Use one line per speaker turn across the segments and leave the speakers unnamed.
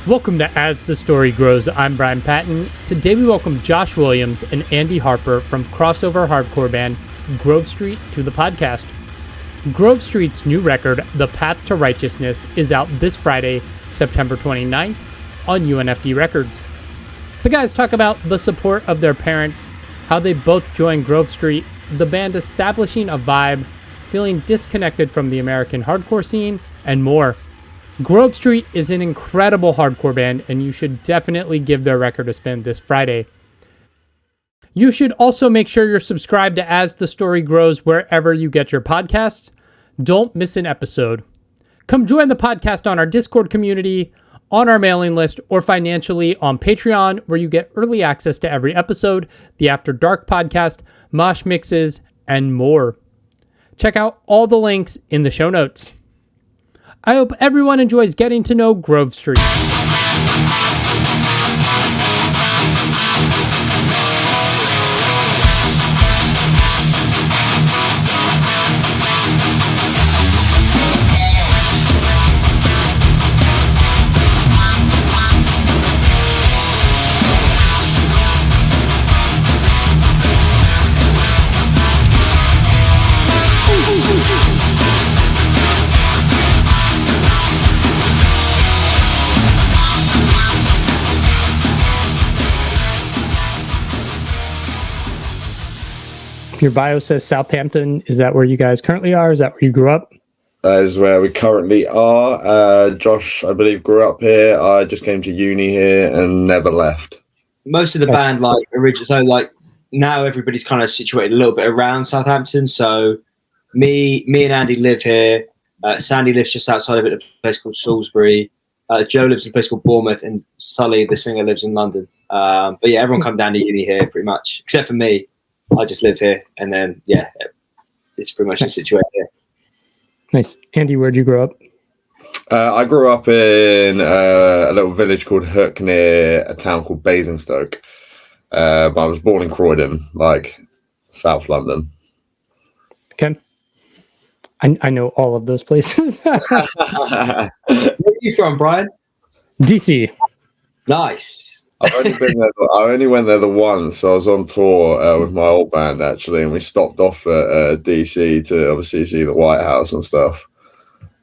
Welcome to As the Story Grows. I'm Brian Patton. Today we welcome Josh Williams and Andy Harper from crossover hardcore band Grove Street to the podcast. Grove Street's new record, The Path to Righteousness, is out this Friday, September 29th on UNFD Records. The guys talk about the support of their parents, how they both joined Grove Street, the band establishing a vibe, feeling disconnected from the American hardcore scene, and more. Grove Street is an incredible hardcore band, and you should definitely give their record a spin this Friday. You should also make sure you're subscribed to As the Story Grows wherever you get your podcasts. Don't miss an episode. Come join the podcast on our Discord community, on our mailing list, or financially on Patreon, where you get early access to every episode, the After Dark podcast, mosh mixes, and more. Check out all the links in the show notes. I hope everyone enjoys getting to know Grove Street. Your bio says Southampton. Is that where you guys currently are? Is that where you grew up?
That is where we currently are. Josh, I believe, grew up here. I just came to uni here and never left.
Most of the band, now everybody's kind of situated a little bit around Southampton. So me and Andy live here. Sandy lives just outside of it, a place called Salisbury. Joe lives in a place called Bournemouth, and Sully, the singer, lives in London. But yeah, everyone come down to uni here pretty much, except for me. I just live here, and then, yeah, it's pretty much the situation here.
Nice. Andy, where'd you grow up?
I grew up in a little village called Hook near a town called Basingstoke. But I was born in Croydon, South London.
Okay. I know all of those places.
Where are you from, Brian?
DC.
Nice.
I've only been there. I only went there the once. I was on tour with my old band actually, and we stopped off at DC to obviously see the White House and stuff.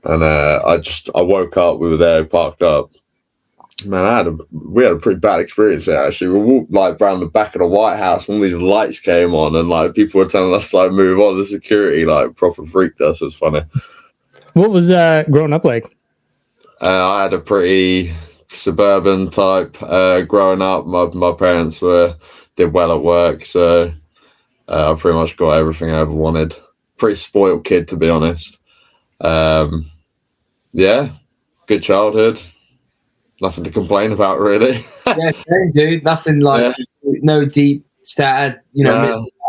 And I woke up. We were there, parked up. Man, we had a pretty bad experience there actually. We walked around the back of the White House, and all these lights came on, and people were telling us move on. The security proper freaked us. It's funny.
What was growing up like?
I had a pretty suburban type growing up. My parents did well at work, so I pretty much got everything I ever wanted. Pretty spoiled kid, to be honest. Yeah, good childhood. Nothing to complain about, really.
Yeah, same, dude. Nothing no deep stat,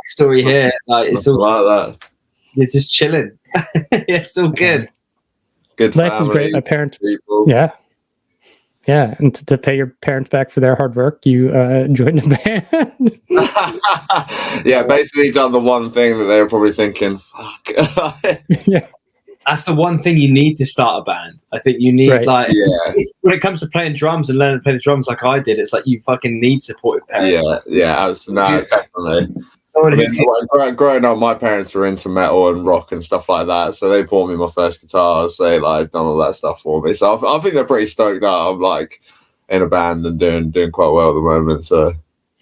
story here. It's all
like that.
You're just chilling. It's all good.
Good
life
family,
was great. My parents,
people.
Yeah, and to pay your parents back for their hard work, you joined a band.
Yeah, basically done the one thing that they were probably thinking, fuck.
Yeah.
That's the one thing you need to start a band. I think you need, when it comes to playing drums and learning to play the drums like I did, it's you fucking need supportive parents.
Definitely. Growing up, my parents were into metal and rock and stuff like that, so they bought me my first guitar. So they done all that stuff for me. So I think they're pretty stoked that I'm in a band and doing quite well at the moment. So,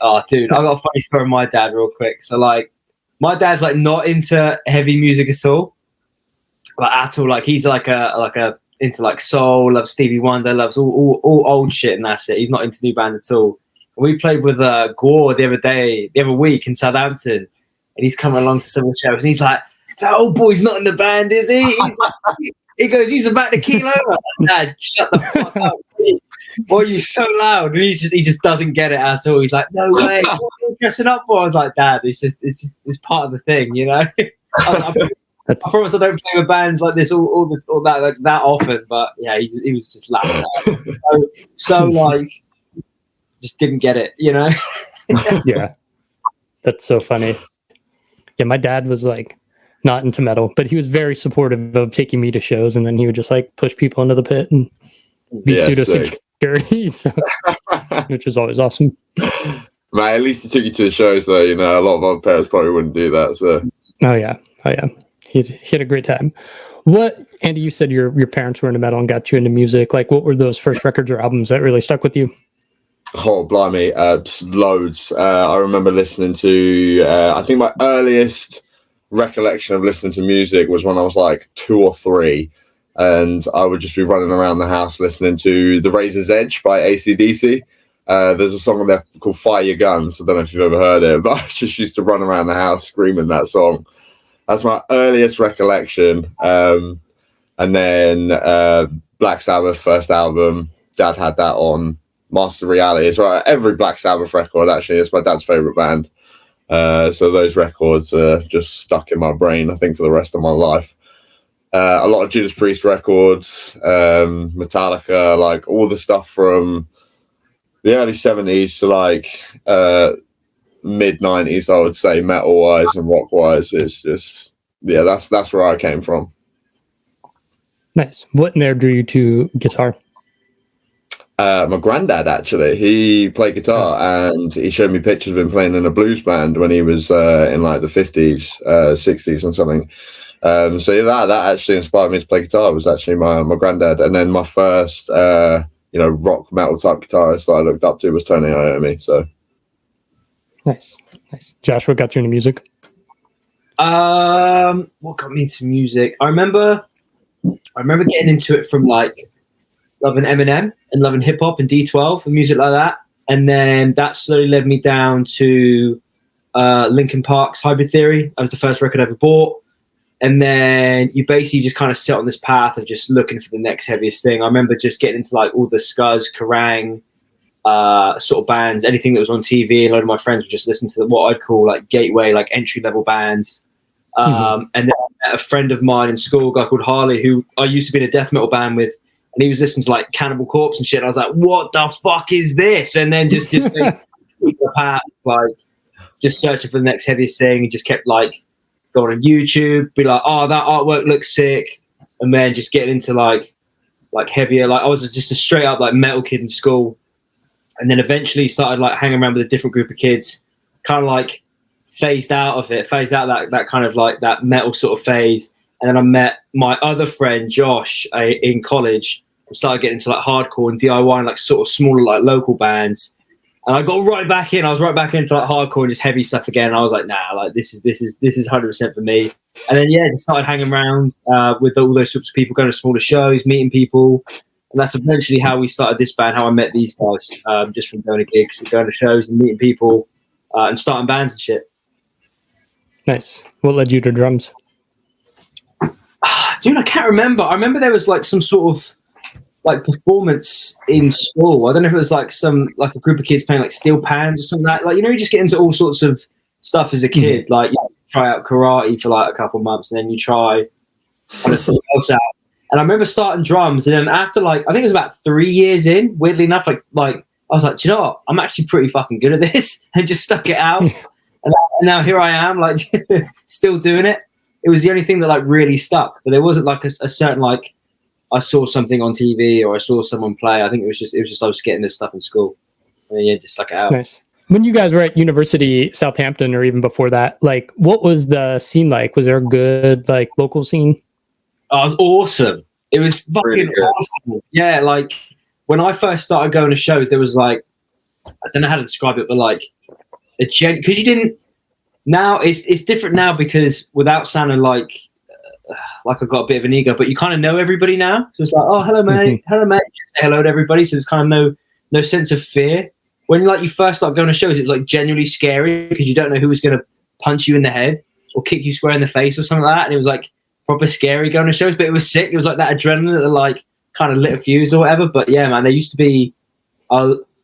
oh, dude, I've got a funny story with my dad, real quick. So my dad's not into heavy music at all, at all. He's into soul, loves Stevie Wonder, loves all old shit, and that's it. He's not into new bands at all. We played with Gore the other week in Southampton, and he's coming along to some of the shows, and he's like, "That old boy's not in the band, is he?" He goes, "He's about to keel over." Dad, shut the fuck up! Why are you so loud? And he just doesn't get it at all. He's like, "No way! What are you dressing up for?" I was like, "Dad, it's part of the thing, you know." I promise I don't play with bands like this all that often, but yeah, he was just laughing at it. So just didn't get it, you know?
Yeah. That's so funny. Yeah, my dad was not into metal, but he was very supportive of taking me to shows, and then he would just push people into the pit and be security, so, which is always awesome.
Man, at least he took you to the shows, though. You know, a lot of other parents probably wouldn't do that. So.
Oh yeah. He had a great time. What, Andy? You said your parents were into metal and got you into music. Like, what were those first records or albums that really stuck with you?
Oh, blimey, loads. I remember listening to. I think my earliest recollection of listening to music was when I was like 2 or 3, and I would just be running around the house listening to The Razor's Edge by AC/DC. There's a song on there called Fire Your Guns. I don't know if you've ever heard it, but I just used to run around the house screaming that song. That's my earliest recollection. And then Black Sabbath first album, Dad had that on. Master Reality is right. Every Black Sabbath record, actually, is my dad's favorite band. So those records are just stuck in my brain, I think, for the rest of my life. A lot of Judas Priest records, Metallica, like all the stuff from the early 70s to like mid 90s, I would say, metal wise and rock wise. It's just, yeah, that's where I came from.
Nice. What in there drew you to guitar?
My granddad, actually, he played guitar, and he showed me pictures of him playing in a blues band when he was in like the 50s, 60s and something. So yeah, that actually inspired me to play guitar. It was actually my granddad. And then my first rock metal type guitarist that I looked up to was Tony Iommi. So nice.
Josh, what got you into music?
What got me into music? I remember getting into it from like loving Eminem and loving hip hop and D12 and music like that. And then that slowly led me down to Linkin Park's Hybrid Theory. That was the first record I ever bought. And then you basically just kind of sit on this path of just looking for the next heaviest thing. I remember just getting into like all the Scuzz, Kerrang, sort of bands, anything that was on TV. A lot of my friends would just listen to what I'd call like gateway, like entry level bands. And then I met a friend of mine in school, a guy called Harley, who I used to be in a death metal band with. And he was listening to like Cannibal Corpse and shit. And I was like, what the fuck is this? And then just the path, like just searching for the next heaviest thing, and just kept like going on YouTube, be like, oh, that artwork looks sick. And then just getting into like heavier, like I was just a straight up like metal kid in school. And then eventually started like hanging around with a different group of kids, kind of like phased out that kind of like that metal sort of phase. And then I met my other friend, Josh, in college, and started getting into like hardcore and DIY and like sort of smaller like local bands. And I got right back in. I was right back into like hardcore and just heavy stuff again. And I was like, nah, like this is 100% for me. And then just started hanging around with all those sorts of people, going to smaller shows, meeting people. And that's eventually how we started this band, how I met these guys, just from going to gigs, going to shows and meeting people and starting bands and shit.
Nice. What led you to drums?
Dude, I can't remember. I remember there was like some sort of like performance in school. I don't know if it was like a group of kids playing like steel pans or something like that. Like, you just get into all sorts of stuff as a kid. Like, you try out karate for like a couple of months, and then you try something else out. And I remember starting drums, and then after like, I think it was about 3 years in, weirdly enough, like I was like, do you know what? I'm actually pretty fucking good at this, and just stuck it out. And now here I am, like still doing it. It was the only thing that like really stuck, but there wasn't like a certain like I saw something on TV or I saw someone play. I think it was just I was getting this stuff in school, and then just stuck it out.
Nice. When you guys were at University Southampton or even before that, like what was the scene like? Was there a good like local scene?
Oh, it was awesome. It was fucking really awesome. Yeah, like when I first started going to shows, there was like I don't know how to describe it, but like because you didn't. Now it's different now because without sounding like I've got a bit of an ego, but you kind of know everybody now. So it's like, oh, hello, mate. Hello, mate. Just say hello to everybody. So there's kind of no sense of fear. When like you first start going to shows, it's like genuinely scary because you don't know who was going to punch you in the head or kick you square in the face or something like that. And it was like proper scary going to shows, but it was sick. It was like that adrenaline that like kind of lit a fuse or whatever. But yeah, man, there used to be,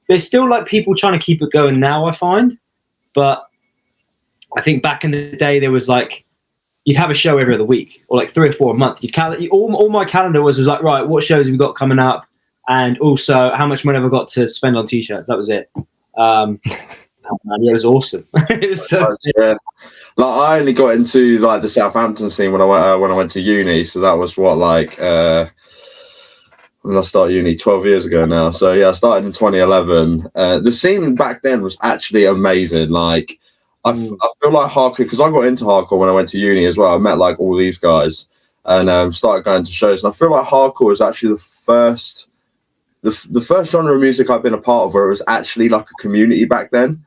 there's still like people trying to keep it going now, I find. But I think back in the day, there was like, you'd have a show every other week or like 3 or 4 a month. All my calendar was like, right, what shows have we got coming up? And also how much money have I got to spend on t-shirts? That was it. Man, yeah, it was awesome. It was so
yeah. Like I only got into like the Southampton scene when I went to uni. So that was what, like, when I started uni 12 years ago now. So yeah, I started in 2011. The scene back then was actually amazing. Like, I feel like hardcore, because I got into hardcore when I went to uni as well. I met like all these guys and started going to shows. And I feel like hardcore was actually the first genre of music I've been a part of where it was actually like a community back then.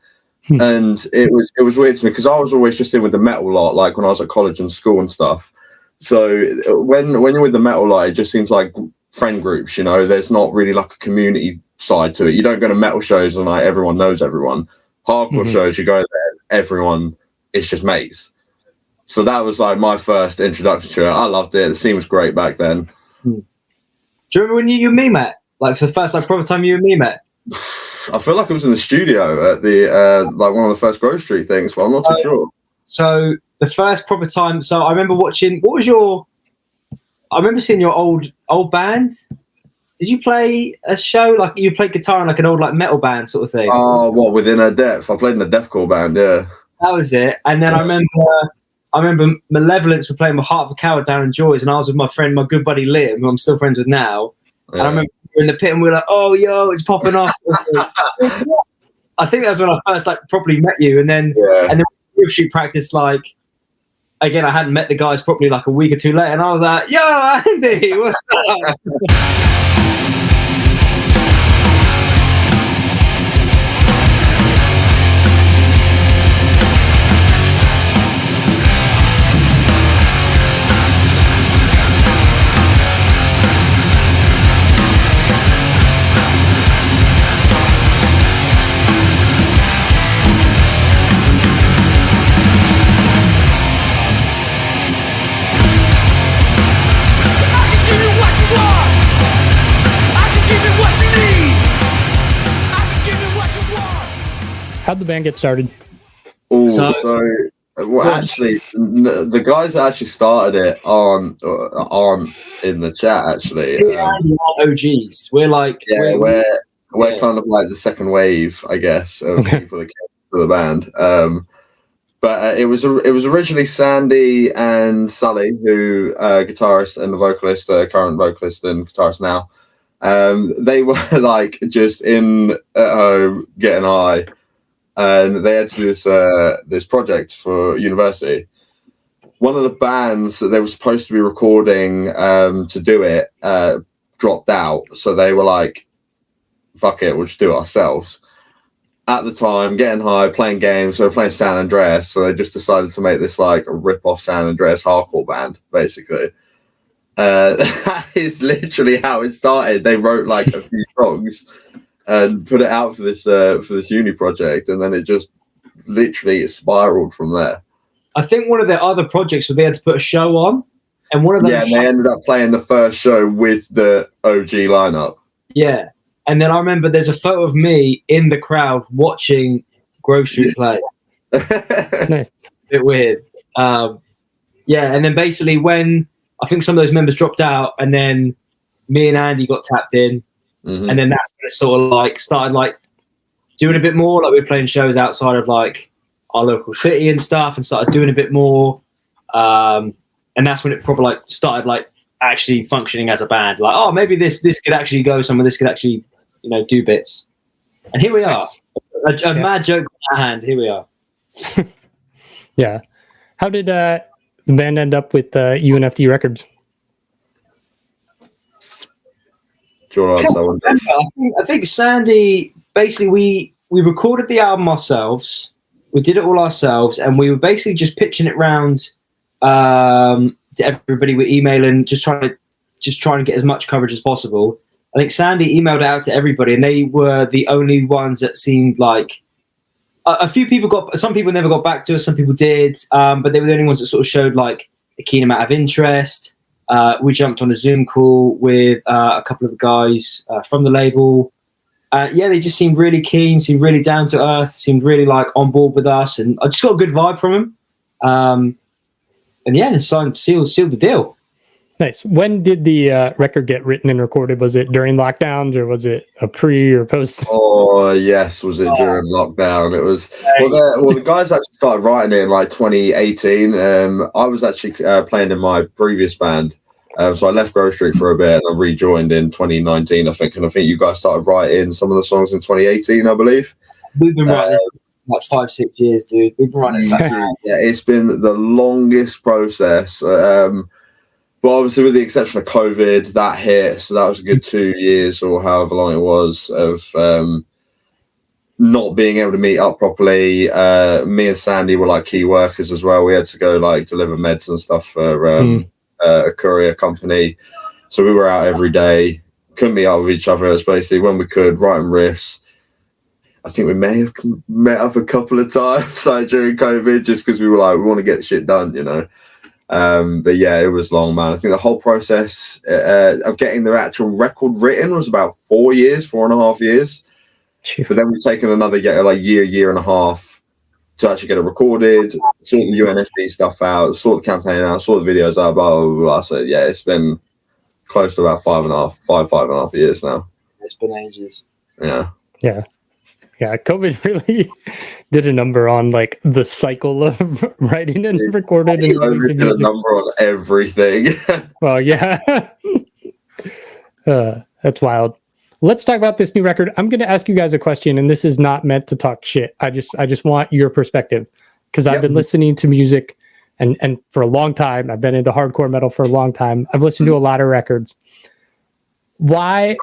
And it was weird to me because I was always just in with the metal lot, like when I was at college and school and stuff. So when you're with the metal lot, it just seems like friend groups, you know. There's not really like a community side to it. You don't go to metal shows and like everyone knows everyone. Hardcore shows, you go there, everyone is just mates. So that was like my first introduction to it. I loved it. The scene was great back then.
Do you remember when you and me met? Like for the first like proper time you and me met?
I feel like I was in the studio at the like one of the first Grove Street things, but I'm not too sure.
So the first proper time. So I remember watching. I remember seeing your old band. Did you play a show like you played guitar in like an old like metal band sort of thing?
Oh, what, within a depth? I played in a deathcore band. Yeah,
that was it. And then I remember Malevolence were playing with Heart of a Coward down in Joy's, and I was with my friend, my good buddy Liam, who I'm still friends with now. Yeah. And I remember we were in the pit and we were like, "Oh, yo, it's popping off." I think that's when I first like properly met you, and then Grove Street practice like. Again, I hadn't met the guys properly like a week or two later, and I was like, "Yo, Andy, what's up?"
How'd the band get started?
Actually, the guys that actually started it aren't in the chat. Actually,
we're OGs. We're like
we're kind of like the second wave, I guess, of people that came to the band. But it was originally Sandy and Sully, who guitarist and the vocalist, current vocalist and guitarist now. They were like just in at home getting high. And they had to do this project for university. One of the bands that they were supposed to be recording to do it dropped out. So they were like, fuck it, we'll just do it ourselves. At the time, getting high, playing games, so they were playing San Andreas. So they just decided to make this like a rip-off San Andreas hardcore band, basically. That is literally how it started. They wrote like a few songs and put it out for this uni project, and then it just literally spiraled from there.
I think one of their other projects was they had to put a show on, and one of them.
Yeah, and they ended up playing the first show with the OG lineup.
Yeah, and then I remember there's a photo of me in the crowd watching Grove Street play.
Nice.
A bit weird. Yeah, and then basically when I think some of those members dropped out, and then me and Andy got tapped in. Mm-hmm. And then that's when it sort of like started like doing a bit more. Like we were playing shows outside of like our local city and stuff, and started doing a bit more. And that's when it probably like started like actually functioning as a band. Like, oh, maybe this could actually go somewhere. This could actually, do bits. And here we are. A mad joke on our hand. Here we are.
Yeah. How did the band end up with UNFD Records?
I think Sandy, basically we recorded the album ourselves, we did it all ourselves, and we were basically just pitching it round to everybody. We're emailing, just trying to get as much coverage as possible. I think Sandy emailed it out to everybody, and they were the only ones that seemed like a few people some people never got back to us, some people did, but they were the only ones that sort of showed like a keen amount of interest. We jumped on a Zoom call with a couple of the guys from the label. They just seemed really keen, seemed really down to earth, seemed really like on board with us, and I just got a good vibe from them. Then sealed the deal.
Nice. When did the record get written and recorded? Was it during lockdowns, or was it a pre or post?
Oh yes, was it during lockdown? It was. Well, the guys actually started writing it in like 2018. I was actually playing in my previous band, So I left Grove Street for a bit and I rejoined in 2019, I think. And I think you guys started writing some of the songs in 2018, I believe.
We've been writing this like 5-6 years, dude. We've been writing this.
Yeah, it's been the longest process. But obviously, with the exception of COVID, that hit. So that was a good 2 years or however long it was of not being able to meet up properly. Me and Sandy were like key workers as well. We had to go like deliver meds and stuff for a courier company. So we were out every day, couldn't meet up with each other. It was basically when we could, writing riffs. I think we may have met up a couple of times like during COVID just because we were like, we want to get shit done, you know. But yeah, it was long, man. I think the whole process of getting the actual record written was about 4.5 years. But then we've taken another year and a half to actually get it recorded, sort the UNFD stuff out, sort the campaign out, sort the videos out, blah, blah, blah, blah. So yeah, it's been close to about 5.5 years now.
It's been ages.
Yeah.
COVID really did a number on like the cycle of writing and recording and releasing
did
music.
A number on everything.
Well, yeah. That's wild. Let's talk about this new record. I'm going to ask you guys a question, and this is not meant to talk shit. I just want your perspective because I've been listening to music and for a long time. I've been into hardcore metal for a long time. I've listened to a lot of records. Why,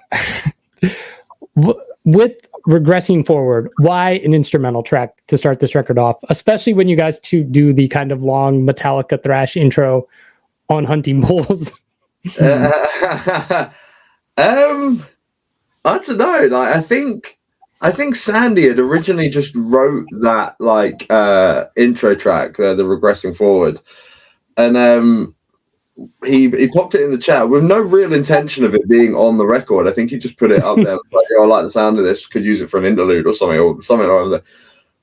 with regressing forward, why an instrumental track to start this record off, especially when you guys do the kind of long Metallica thrash intro on Hunting Bulls?
I don't know. Like, I think Sandy had originally just wrote that like intro track, the regressing forward, and he popped it in the chat with no real intention of it being on the record. I think he just put it up there like, I like the sound of this, could use it for an interlude or something like that.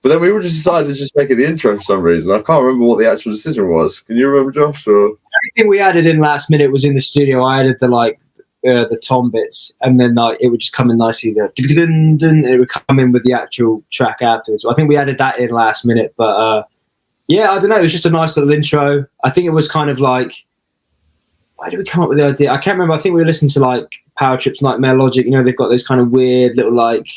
But then we were just decided to just make it the intro for some reason. I can't remember what the actual decision was. Can you remember, Josh? Or
everything we added in last minute was in the studio. I added the tom bits, and then it would just come in nicely. It would come in with the actual track afterwards. I think we added that in last minute, but yeah, I don't know. It was just a nice little intro. I think it was kind of like, why did we come up with the idea? I can't remember. I think we were listening to like Power Trip's Nightmare Logic. You know, they've got those kind of weird little like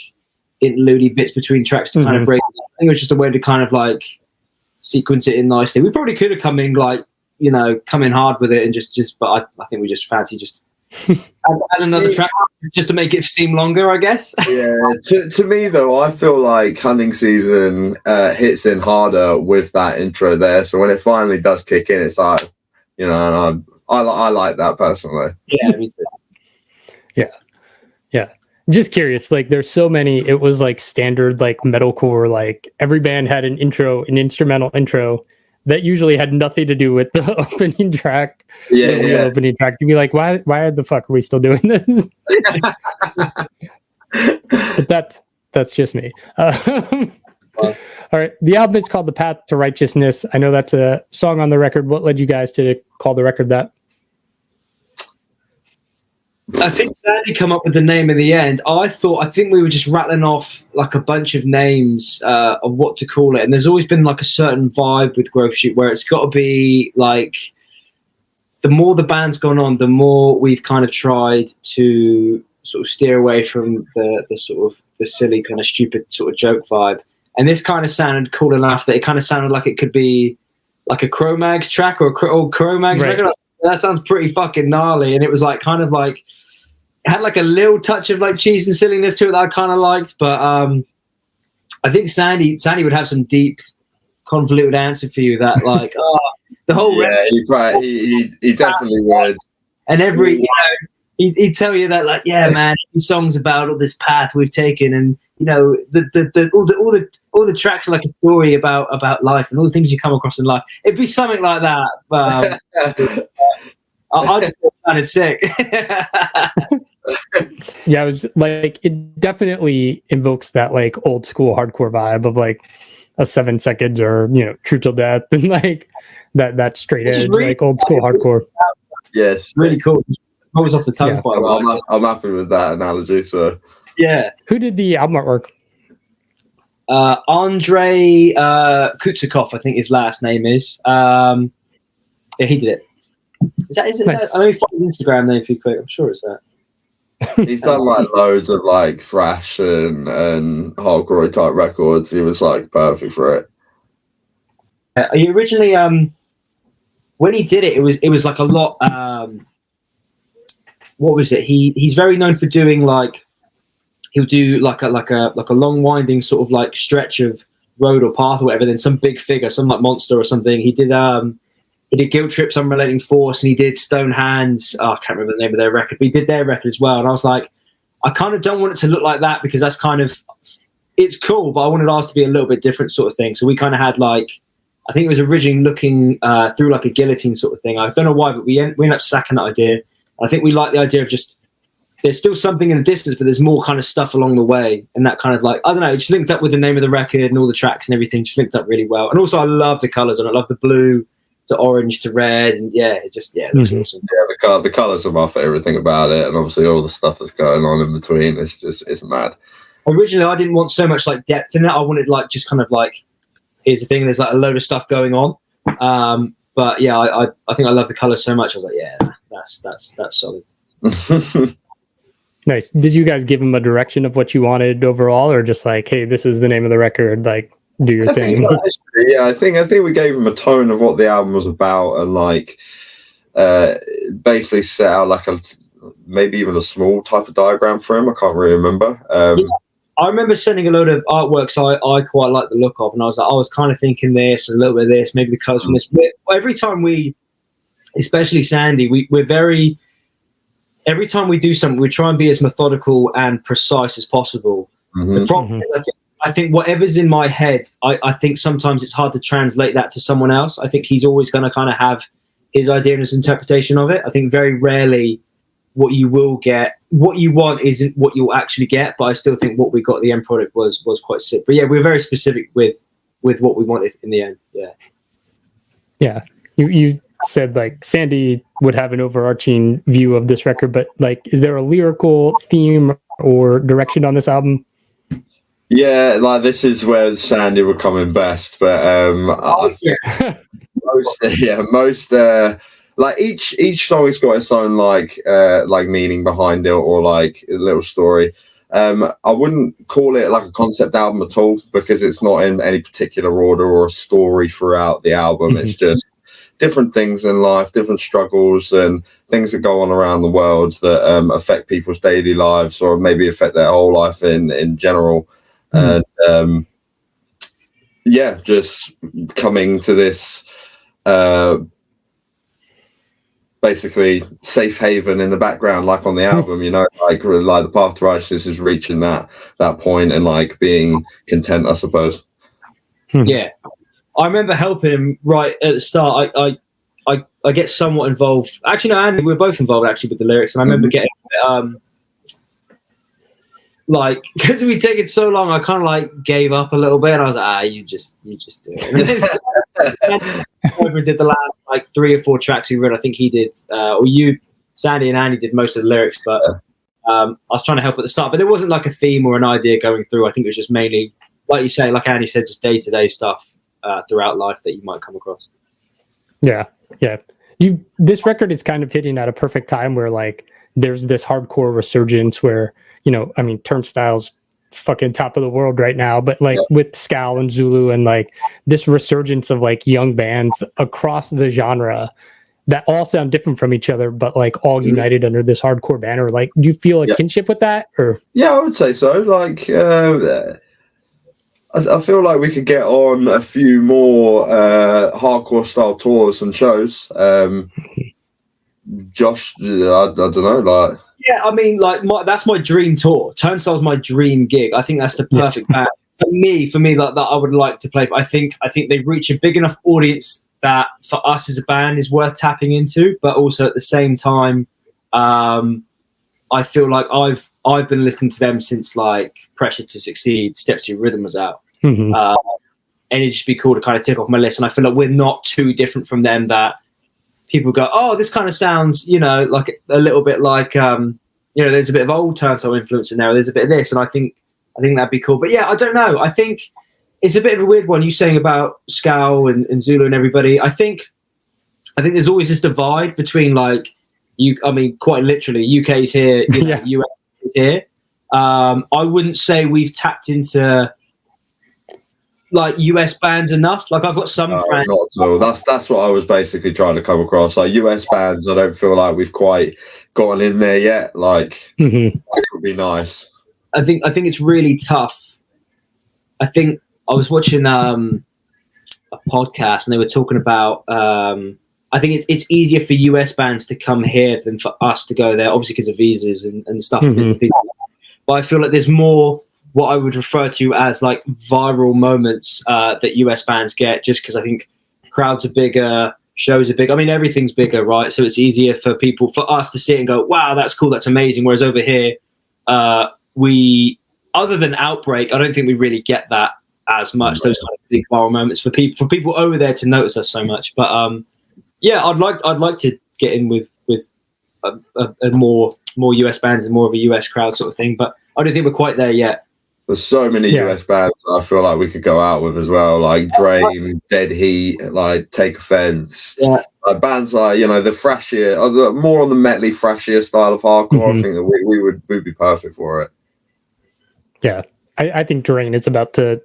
interlude bits between tracks to kind of break. I think it was just a way to kind of like sequence it in nicely. We probably could have come in like, you know, come in hard with it and just. But I think we just fancy just add another track just to make it seem longer, I guess. Yeah.
To me though, I feel like Hunting Season hits in harder with that intro there. So when it finally does kick in, it's like, you know, and I like that personally.
Yeah, me too.
Yeah. Just curious, like there's so many, it was like standard like metalcore, like every band had an instrumental intro that usually had nothing to do with the opening track. The opening track. You'd be like, why the fuck are we still doing this? But that's just me. All right. The album is called The Path to Righteousness. I know that's a song on the record. What led you guys to call the record that?
I think Sandy come up with the name in the end. I think we were just rattling off like a bunch of names of what to call it. And there's always been like a certain vibe with Grove Street where it's got to be like, the more the band's gone on, the more we've kind of tried to sort of steer away from the sort of the silly kind of stupid sort of joke vibe. And this kind of sounded cool enough that it kind of sounded like it could be like a Cro-Mags track or a Cro-Mags record. That sounds pretty fucking gnarly. And it was like kind of like, it had like a little touch of like cheese and silliness to it that I kind of liked. But I think Sandy would have some deep, convoluted answer for you that like, the whole
he definitely would.
And every, you know, he'd tell you that like, yeah, man, the song's about all this path we've taken, and you know, all the tracks are like a story about life and all the things you come across in life. It'd be something like that. But I just thought it sounded sick.
Yeah, it was like, it definitely invokes that like old school hardcore vibe of like a 7 seconds or, you know, True Till Death, and like that straight edge, really like old school hardcore.
Yes,
really cool. Rolls off the tongue quite well.
I'm happy with that analogy. So
yeah,
who did the album artwork?
Andrei Kutsakov, I think his last name is. Yeah, he did it. Is that? Let me find his Instagram name for you quick. I'm sure it's that.
He's done like loads of like thrash and hardcore type records. He was like perfect for it.
He originally, when he did it, it was like a lot. What was it? He's very known for doing like, he'll do like a long winding sort of like stretch of road or path or whatever. Then some big figure, some like monster or something. He did Guilt Trips, Unrelating Force, and he did Stone Hands. Oh, I can't remember the name of their record, but he did their record as well. And I was like, I kind of don't want it to look like that because that's kind of, it's cool, but I wanted ours to be a little bit different sort of thing. So we kind of had like, I think it was originally looking through like a guillotine sort of thing. I don't know why, but we ended up sacking that idea. I think we like the idea of just, there's still something in the distance, but there's more kind of stuff along the way. And that kind of like, I don't know, it just linked up with the name of the record and all the tracks and everything, just linked up really well. And also I love the colours on it. I love the blue to orange to red. And it looks awesome.
Yeah, the colours are my favourite thing about it. And obviously all the stuff that's going on in between, it's mad.
Originally, I didn't want so much like depth in it. I wanted like, just kind of like, here's the thing, there's like a load of stuff going on. But yeah, I think I love the colours so much. I was like, yeah, that's solid.
Nice. Did you guys give him a direction of what you wanted overall, or just like, hey, this is the name of the record, like do your thing?
I think we gave him a tone of what the album was about, and like basically set out like maybe even a small type of diagram for him. I can't really remember.
I remember sending a load of artworks I quite like the look of, and I was kind of thinking this, a little bit of this, maybe the colours from this. Every time especially Sandy, we're very, every time we do something, we try and be as methodical and precise as possible. The problem is, I think whatever's in my head, I think sometimes it's hard to translate that to someone else. I think he's always going to kind of have his idea and his interpretation of it. I think very rarely what you will get, what you want isn't what you'll actually get, but I still think what we got at the end product was quite sick. But yeah, we're very specific with what we wanted in the end.
Yeah. You said like Sandy would have an overarching view of this record, but like, is there a lyrical theme or direction on this album?
Yeah, like this is where Sandy would come in best, but most like each song has got its own like meaning behind it, or like a little story. I wouldn't call it like a concept album at all, because it's not in any particular order or a story throughout the album. It's just different things in life, different struggles and things that go on around the world that affect people's daily lives, or maybe affect their whole life in general. And just coming to this basically safe haven in the background, like on the album, like the path to righteousness is reaching that point and like being content, I suppose.
Yeah, I remember helping him right at the start. I get somewhat involved. Actually, no, Andy, we were both involved actually with the lyrics, and I remember getting like, because we take it so long, I kind of like gave up a little bit, and I was like, you just do it. Over did the last like 3 or 4 tracks we read. I think he did, or you, Sandy and Andy did most of the lyrics, but I was trying to help at the start. But there wasn't like a theme or an idea going through. I think it was just mainly, like you say, like Andy said, just day-to-day stuff throughout life that you might come across.
Yeah. This record is kind of hitting at a perfect time where like there's this hardcore resurgence where, Turnstile's fucking top of the world right now, but like with Scowl and Zulu and like this resurgence of like young bands across the genre that all sound different from each other, but like all united under this hardcore banner. Like, do you feel a kinship with that? Or
I would say so. Like, I feel like we could get on a few more hardcore style tours and shows. Josh, I don't know, like.
Yeah, I mean, like that's my dream tour. Turnstile's my dream gig. I think that's the perfect band for me. Like that, I would like to play. But I think they reach a big enough audience that for us as a band is worth tapping into. But also at the same time, I feel like I've been listening to them since like Pressure to Succeed, Step 2 Rhythm was out, and it'd just be cool to kind of tick off my list. And I feel like we're not too different from them that people go, oh, this kind of sounds, like a little bit like, there's a bit of old Turnstile influence in there. There's a bit of this, and I think that'd be cool. But yeah, I don't know. I think it's a bit of a weird one. You saying about Scowl and Zulu and everybody. I think I think there's always this divide between like quite literally, UK's here, US is here. I wouldn't say we've tapped into like US bands enough. Like I've got some friends.
Not at all. That's what I was basically trying to come across. Like US bands, I don't feel like we've quite gotten in there yet. Like it would be nice.
I think it's really tough. I think I was watching a podcast and they were talking about. I think it's easier for US bands to come here than for us to go there, obviously because of visas and stuff. But I feel like there's more what I would refer to as like viral moments that US bands get, just because I think crowds are bigger, shows are big. I mean, everything's bigger, right? So it's easier for us to sit and go, wow, that's cool, that's amazing. Whereas over here, other than Outbreak, I don't think we really get that as much. Those kind of big viral moments for people over there to notice us so much. But yeah, I'd like to get in with a more US bands and more of a US crowd sort of thing. But I don't think we're quite there yet.
There's so many US bands I feel like we could go out with as well, like Dream, Dead Heat, like Take Offense. Yeah. Like bands like, the thrashier, more on the metally thrashier style of hardcore. I think that we'd be perfect for it.
Yeah. I think Drain is about to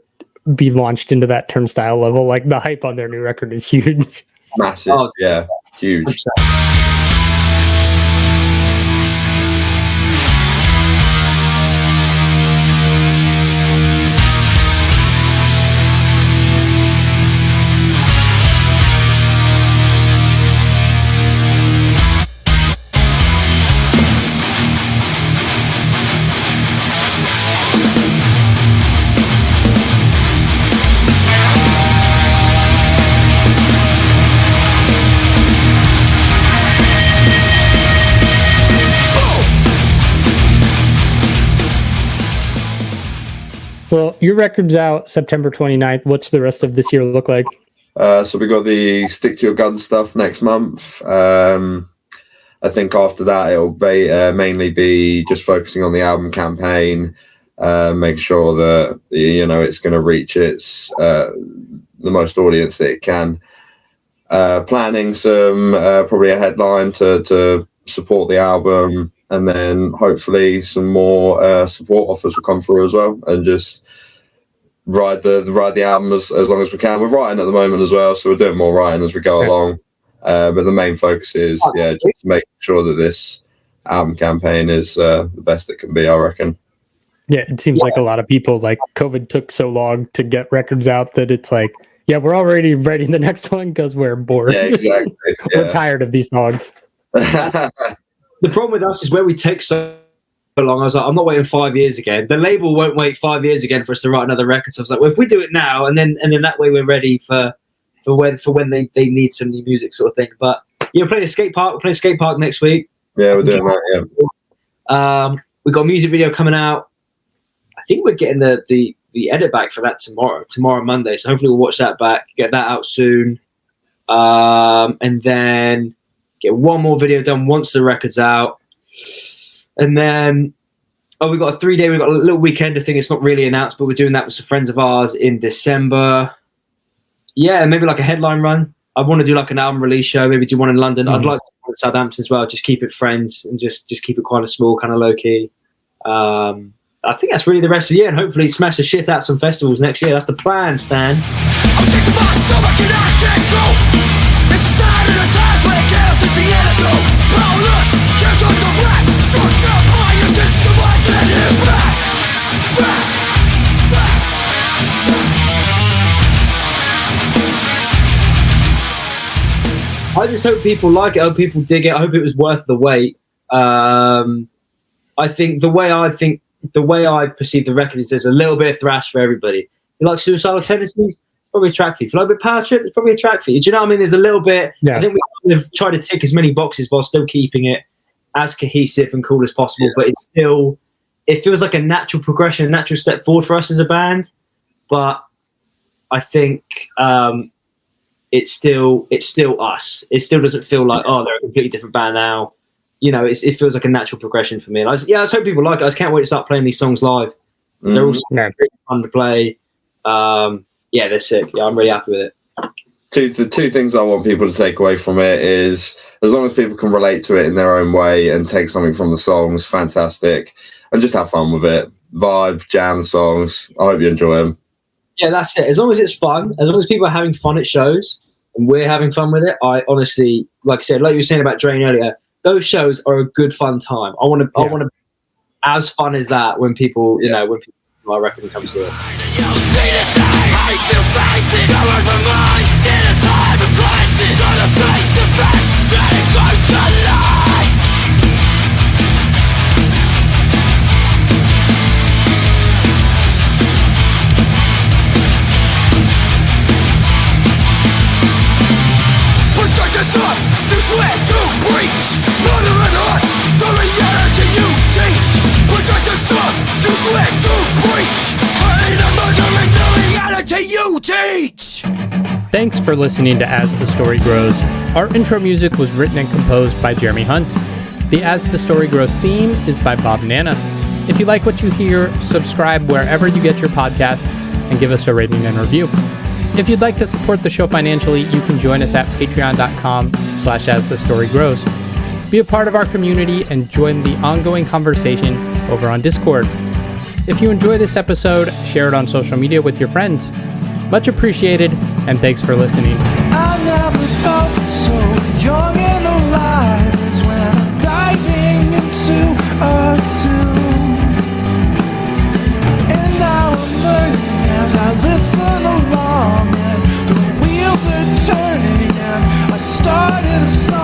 be launched into that turnstile level. Like the hype on their new record is huge.
Massive. Yeah. Huge.
Well, your record's out September 29th. What's the rest of this year look like?
So we got the Stick to Your Guns stuff next month. I think after that it'll mainly be just focusing on the album campaign, make sure that it's going to reach its the most audience that it can. Planning some probably a headline to support the album, and then hopefully some more support offers will come through as well, and just ride the album as long as we can. We're writing at the moment as well, so we're doing more writing as we go along. But the main focus is just making sure that this album campaign is the best it can be, I reckon.
Yeah, it seems like a lot of people, like COVID took so long to get records out that it's like, yeah, we're already writing the next one because we're bored.
Yeah, exactly.
We're tired of these songs.
The problem with us is where we take so long. I was like, I'm not waiting 5 years again. The label won't wait 5 years again for us to write another record. So I was like, well, if we do it now, and then that way we're ready for when they need some new music, sort of thing. But we're playing a skate park. We're playing a skate park next week.
Yeah, we're doing that. Yeah.
We got a music video coming out. I think we're getting the edit back for that tomorrow Monday. So hopefully we'll watch that back, get that out soon, and then get one more video done once the record's out. And then, we got a little weekender thing. It's not really announced, but we're doing that with some friends of ours in December. Yeah, maybe like a headline run. I want to do like an album release show, maybe do one in London. I'd like to do one in Southampton as well. Just keep it friends and just keep it quite a small, kind of low key. I think that's really the rest of the year, and hopefully smash the shit out some festivals next year. That's the plan, Stan. I'm sick to my stomach and I can't go. It's a sign of the times when chaos is the antidote. Powerless, can't talk the rap. Struck up my uses so I can hit back. I just hope people like it. I hope people dig it. I hope it was worth the wait. I think the way I perceive the record is there's a little bit of thrash for everybody. You like Suicidal Tendencies? Probably a track for you. If you like a bit Power Trip, it's probably a track for you. Do you know what I mean? There's a little bit. Yeah. I think we kind of try to tick as many boxes while still keeping it as cohesive and cool as possible. Yeah. But it feels like a natural progression, a natural step forward for us as a band. But I think it's still us. It still doesn't feel like, they're a completely different band now. It feels like a natural progression for me. And I just hope people like it. I just can't wait to start playing these songs live. They're all really fun to play. Yeah, they're sick. Yeah, I'm really happy with it.
the two things I want people to take away from it is, as long as people can relate to it in their own way and take something from the songs, fantastic, and just have fun with it. Vibe, jam songs. I hope you enjoy them.
Yeah, that's it. As long as it's fun, as long as people are having fun at shows and we're having fun with it, I honestly, like I said, like you were saying about Drain earlier, those shows are a good fun time. I want to as fun as that when people, you know, when people, my record comes to us.
Thanks for listening to As the Story Grows. Our intro music was written and composed by Jeremy Hunt. The As the Story Grows theme is by Bob Nana. If you like what you hear, subscribe wherever you get your podcasts and give us a rating and review. If you'd like to support the show financially, you can join us at patreon.com/asthestorygrows. Be a part of our community and join the ongoing conversation over on Discord. If you enjoy this episode, share it on social media with your friends. Much appreciated, and thanks for listening.
I never felt so young and alive as when I'm diving into a tune. And now I'm learning as I listen along, and the wheels are turning, and I started a song.